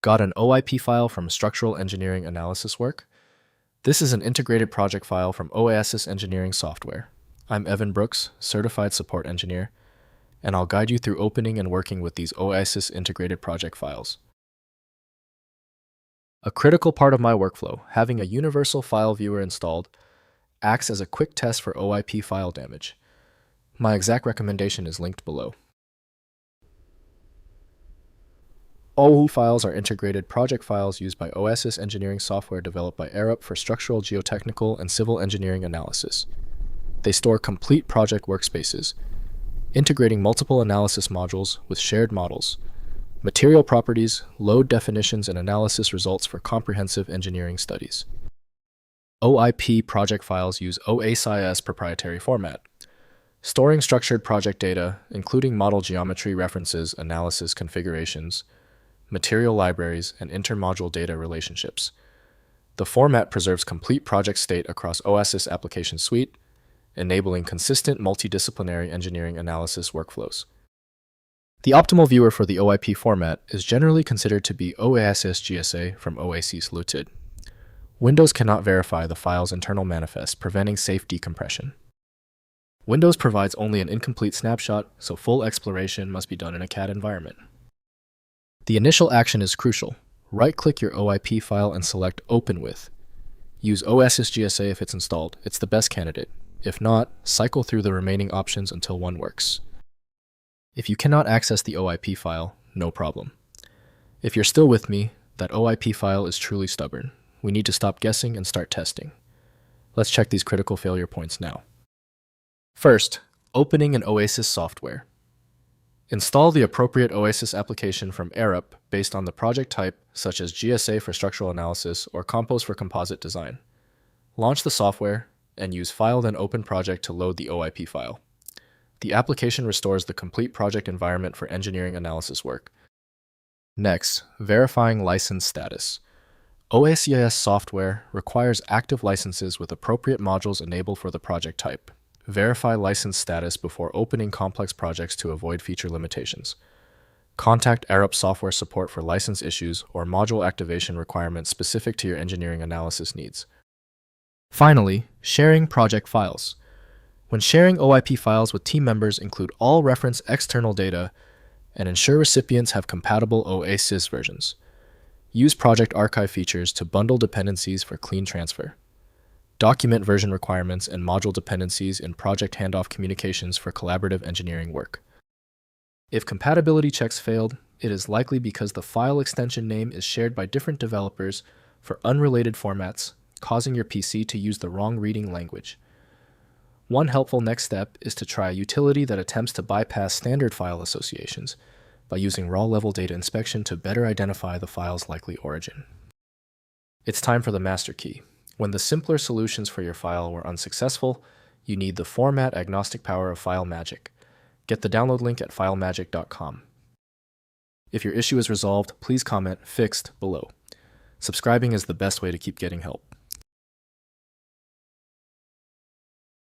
Got an OIP file from structural engineering analysis work? This is an integrated project file from OASYS engineering software. I'm Evan Brooks, Certified Support Engineer, and I'll guide you through opening and working with these OASYS integrated project files. A critical part of my workflow, having a universal file viewer installed, acts as a quick test for OIP file damage. My exact recommendation is linked below. OIP files are integrated project files used by OASYS engineering software developed by Arup for structural, geotechnical, and civil engineering analysis. They store complete project workspaces, integrating multiple analysis modules with shared models, material properties, load definitions, and analysis results for comprehensive engineering studies. OIP project files use OASYS proprietary format, storing structured project data, including model geometry references, analysis configurations, material libraries, and intermodule data relationships. The format preserves complete project state across OASYS application suite, enabling consistent multidisciplinary engineering analysis workflows. The optimal viewer for the OIP format is generally considered to be OASYS GSA from OASYS Limited. Windows cannot verify the file's internal manifest, preventing safe decompression. Windows provides only an incomplete snapshot, so full exploration must be done in a CAD environment. The initial action is crucial. Right-click your OIP file and select Open With. Use OASYS GSA if it's installed. It's the best candidate. If not, cycle through the remaining options until one works. If you cannot access the OIP file, no problem. If you're still with me, that OIP file is truly stubborn. We need to stop guessing and start testing. Let's check these critical failure points now. First, opening an OASYS software. Install the appropriate OASYS application from Arup based on the project type, such as GSA for structural analysis or Compos for composite design. Launch the software and use File then Open Project to load the OIP file. The application restores the complete project environment for engineering analysis work. Next, verifying license status. OASYS software requires active licenses with appropriate modules enabled for the project type. Verify license status before opening complex projects to avoid feature limitations. Contact Arup software support for license issues or module activation requirements specific to your engineering analysis needs. Finally, sharing project files. When sharing OIP files with team members, include all reference external data and ensure recipients have compatible OASYS versions. Use project archive features to bundle dependencies for clean transfer. Document version requirements and module dependencies in project handoff communications for collaborative engineering work. If compatibility checks failed, it is likely because the file extension name is shared by different developers for unrelated formats, causing your PC to use the wrong reading language. One helpful next step is to try a utility that attempts to bypass standard file associations by using raw-level data inspection to better identify the file's likely origin. It's time for the master key. When the simpler solutions for your file were unsuccessful, you need the format-agnostic power of FileMagic. Get the download link at filemagic.com. If your issue is resolved, please comment "Fixed" below. Subscribing is the best way to keep getting help.